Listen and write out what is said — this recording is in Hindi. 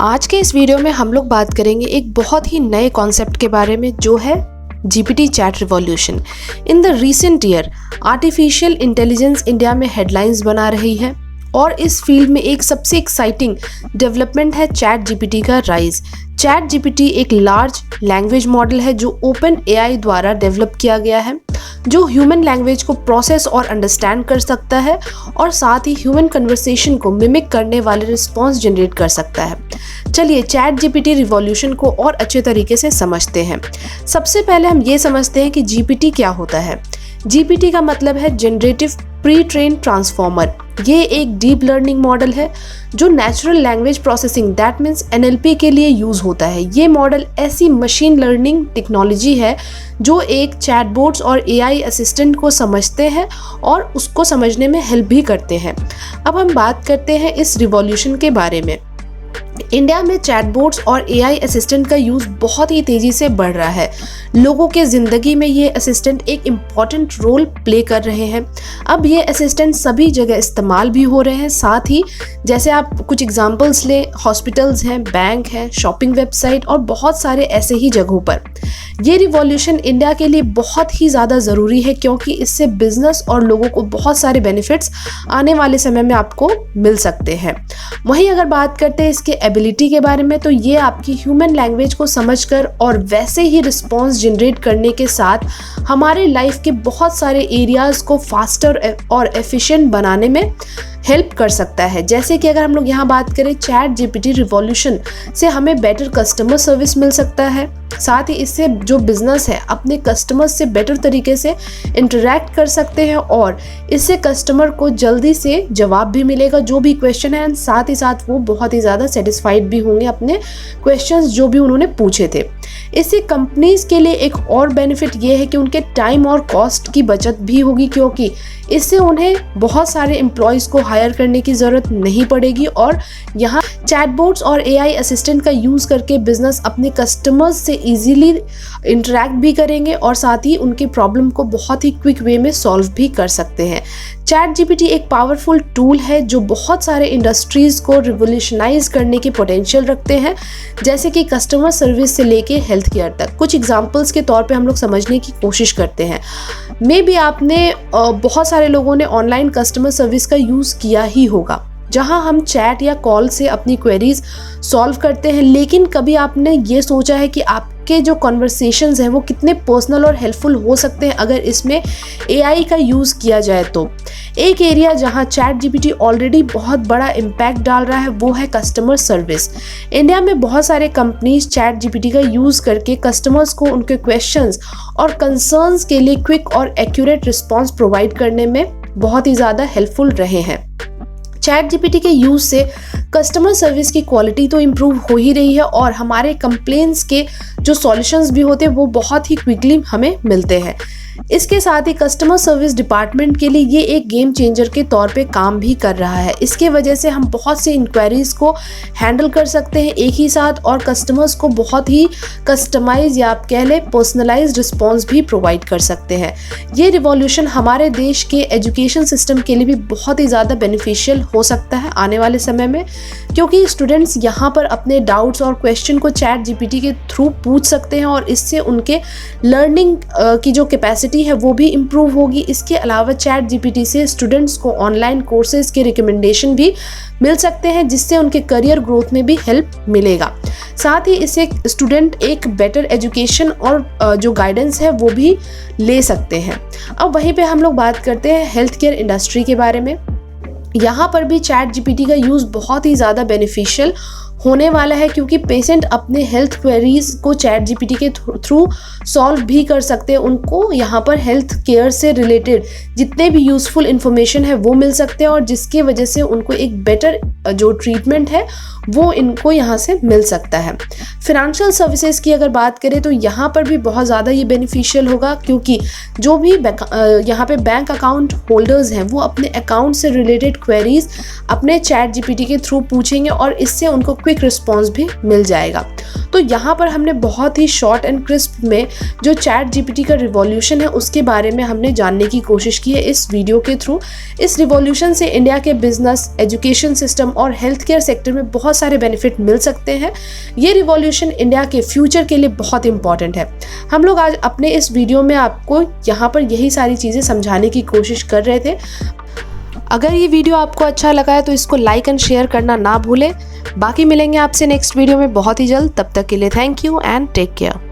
आज के इस वीडियो में हम लोग बात करेंगे एक बहुत ही नए कॉन्सेप्ट के बारे में जो है GPT chat revolution. In the recent year artificial intelligence India में हेडलाइंस बना रही है और इस फील्ड में एक सबसे एक्साइटिंग डेवलपमेंट है चैट जीपीटी का राइज। चैट जीपीटी एक लार्ज लैंग्वेज मॉडल है जो ओपन एआई द्वारा डेवलप किया गया है, जो ह्यूमन लैंग्वेज को प्रोसेस और अंडरस्टैंड कर सकता है और साथ ही ह्यूमन कन्वर्सेशन को मिमिक करने वाले रिस्पॉन्स जनरेट कर सकता है। चलिए चैट जीपीटी रिवॉल्यूशन को और अच्छे तरीके से समझते हैं। सबसे पहले हम ये समझते हैं कि जीपीटी क्या होता है। जीपीटी का मतलब है जनरेटिव प्री ट्रेन ट्रांसफॉर्मर। ये एक डीप लर्निंग मॉडल है जो natural language processing that means NLP के लिए यूज होता है। ये मॉडल ऐसी मशीन लर्निंग टेक्नोलॉजी है जो एक चैटबॉट्स और एआई असिस्टेंट को समझते हैं और उसको समझने में हेल्प भी करते हैं। अब हम बात करते हैं इस रिवॉल्यूशन के बारे में। इंडिया में चैटबॉट्स और एआई असिस्टेंट का यूज़ बहुत ही तेज़ी से बढ़ रहा है। लोगों के ज़िंदगी में ये असिस्टेंट एक इम्पॉर्टेंट रोल प्ले कर रहे हैं। अब ये असिस्टेंट सभी जगह इस्तेमाल भी हो रहे हैं। साथ ही जैसे आप कुछ एग्जांपल्स लें, हॉस्पिटल्स हैं, बैंक हैं, शॉपिंग वेबसाइट और बहुत सारे ऐसे ही जगहों पर। ये रिवॉल्यूशन इंडिया के लिए बहुत ही ज़्यादा ज़रूरी है क्योंकि इससे बिजनेस और लोगों को बहुत सारे बेनिफिट्स आने वाले समय में आपको मिल सकते हैं। वहीं अगर बात करते हैं इसके एबिलिटी के बारे में, तो ये आपकी ह्यूमन लैंग्वेज को समझकर और वैसे ही रिस्पॉन्स जनरेट करने के साथ हमारे लाइफ के बहुत सारे एरियाज़ को फास्टर और एफिशिएंट बनाने में हेल्प कर सकता है। जैसे कि अगर हम लोग यहाँ बात करें, चैट जीपीटी रिवॉल्यूशन से हमें बेटर कस्टमर सर्विस मिल सकता है। साथ ही इससे जो बिजनेस है अपने कस्टमर्स से बेटर तरीके से इंटरेक्ट कर सकते हैं और इससे कस्टमर को जल्दी से जवाब भी मिलेगा जो भी क्वेश्चन है, एंड साथ ही साथ वो बहुत ही ज़्यादा सेटिस्फाइड भी होंगे अपने क्वेश्चंस जो भी उन्होंने पूछे थे। इससे कंपनीज के लिए एक और बेनिफिट ये है कि उनके टाइम और कॉस्ट की बचत भी होगी क्योंकि इससे उन्हें बहुत सारे एम्प्लॉयज़ को हायर करने की ज़रूरत नहीं पड़ेगी और यहाँ चैटबॉट्स और एआई असिस्टेंट का यूज़ करके बिजनेस अपने कस्टमर्स से इजीली इंटरेक्ट भी करेंगे और साथ ही उनके प्रॉब्लम को बहुत ही क्विक वे में सॉल्व भी कर सकते हैं। चैट जीपीटी एक पावरफुल टूल है जो बहुत सारे इंडस्ट्रीज़ को रिवोल्यूशनाइज करने की पोटेंशियल रखते हैं, जैसे कि कस्टमर सर्विस से लेके हेल्थ केयर तक। कुछ एग्जांपल्स के तौर पे हम लोग समझने की कोशिश करते हैं। मे बी आपने बहुत सारे लोगों ने ऑनलाइन कस्टमर सर्विस का यूज़ किया ही होगा, जहां हम चैट या कॉल से अपनी क्वेरीज सॉल्व करते हैं, लेकिन कभी आपने ये सोचा है कि आपके जो कॉन्वर्सेशंस हैं वो कितने पर्सनल और हेल्पफुल हो सकते हैं अगर इसमें एआई का यूज़ किया जाए। तो एक एरिया जहां चैट जीपीटी ऑलरेडी बहुत बड़ा इम्पैक्ट डाल रहा है वो है कस्टमर सर्विस। इंडिया में बहुत सारे कंपनीज चैट जीपीटी का यूज़ करके कस्टमर्स को उनके क्वेश्चंस और कंसर्न्स के लिए क्विक और एक्यूरेट रिस्पॉन्स प्रोवाइड करने में बहुत ही ज़्यादा हेल्पफुल रहे हैं। चैट जीपीटी के यूज़ से कस्टमर सर्विस की क्वालिटी तो इम्प्रूव हो ही रही है और हमारे कंप्लेंट्स के जो सॉल्यूशंस भी होते हैं वो बहुत ही क्विकली हमें मिलते हैं। इसके साथ ही कस्टमर सर्विस डिपार्टमेंट के लिए ये एक गेम चेंजर के तौर पे काम भी कर रहा है। इसके वजह से हम बहुत सी इंक्वायरीज को हैंडल कर सकते हैं एक ही साथ और कस्टमर्स को बहुत ही कस्टमाइज या आप कह लें पर्सनलाइज्ड रिस्पॉन्स भी प्रोवाइड कर सकते हैं। ये रिवॉल्यूशन हमारे देश के एजुकेशन सिस्टम के लिए भी बहुत ही ज़्यादा बेनिफिशियल हो सकता है आने वाले समय में, क्योंकि स्टूडेंट्स यहाँ पर अपने डाउट्स और क्वेश्चन को चैट जीपीटी के थ्रू पूछ सकते हैं और इससे उनके लर्निंग की जो कैपेसिटी है वो भी इम्प्रूव होगी। इसके अलावा चैट जीपीटी से स्टूडेंट्स को ऑनलाइन कोर्सेज के रिकमेंडेशन भी मिल सकते हैं जिससे उनके करियर ग्रोथ में भी हेल्प मिलेगा। साथ ही इससे स्टूडेंट एक बेटर एजुकेशन और जो गाइडेंस है वो भी ले सकते हैं। अब वहीं पे हम लोग बात करते हैं हेल्थ केयर इंडस्ट्री के बारे में। यहाँ पर भी चैट जीपीटी का यूज़ बहुत ही ज़्यादा बेनिफिशियल होने वाला है क्योंकि पेशेंट अपने हेल्थ क्वेरीज को चैट जीपीटी के थ्रू सॉल्व भी कर सकते हैं। उनको यहाँ पर हेल्थ केयर से रिलेटेड जितने भी यूज़फुल इंफॉर्मेशन है वो मिल सकते हैं और जिसकी वजह से उनको एक बेटर जो ट्रीटमेंट है वो इनको यहाँ से मिल सकता है। फिनेंशियल सर्विसेज की अगर बात करें तो यहाँ पर भी बहुत ज़्यादा ये बेनिफिशियल होगा क्योंकि जो भी यहाँ पे बैंक अकाउंट होल्डर्स हैं वो अपने अकाउंट से रिलेटेड क्वेरीज अपने चैट जीपीटी के थ्रू पूछेंगे और इससे उनको क्विक रिस्पॉन्स भी मिल जाएगा। तो यहाँ पर हमने बहुत ही शॉर्ट एंड क्रिस्प में जो चैट जीपीटी का रिवॉल्यूशन है उसके बारे में हमने जानने की कोशिश की है इस वीडियो के थ्रू। इस रिवॉल्यूशन से इंडिया के बिजनेस, एजुकेशन सिस्टम और हेल्थ केयर सेक्टर में बहुत सारे बेनिफिट मिल सकते हैं। ये रिवॉल्यूशन इंडिया के फ्यूचर के लिए बहुत इंपॉर्टेंट है। हम लोग आज अपने इस वीडियो में आपको यहाँ पर यही सारी चीज़ें समझाने की कोशिश कर रहे थे। अगर ये वीडियो आपको अच्छा लगा है तो इसको लाइक एंड शेयर करना ना भूलें। बाकी मिलेंगे आपसे नेक्स्ट वीडियो में बहुत ही जल्द। तब तक के लिए thank you and take care.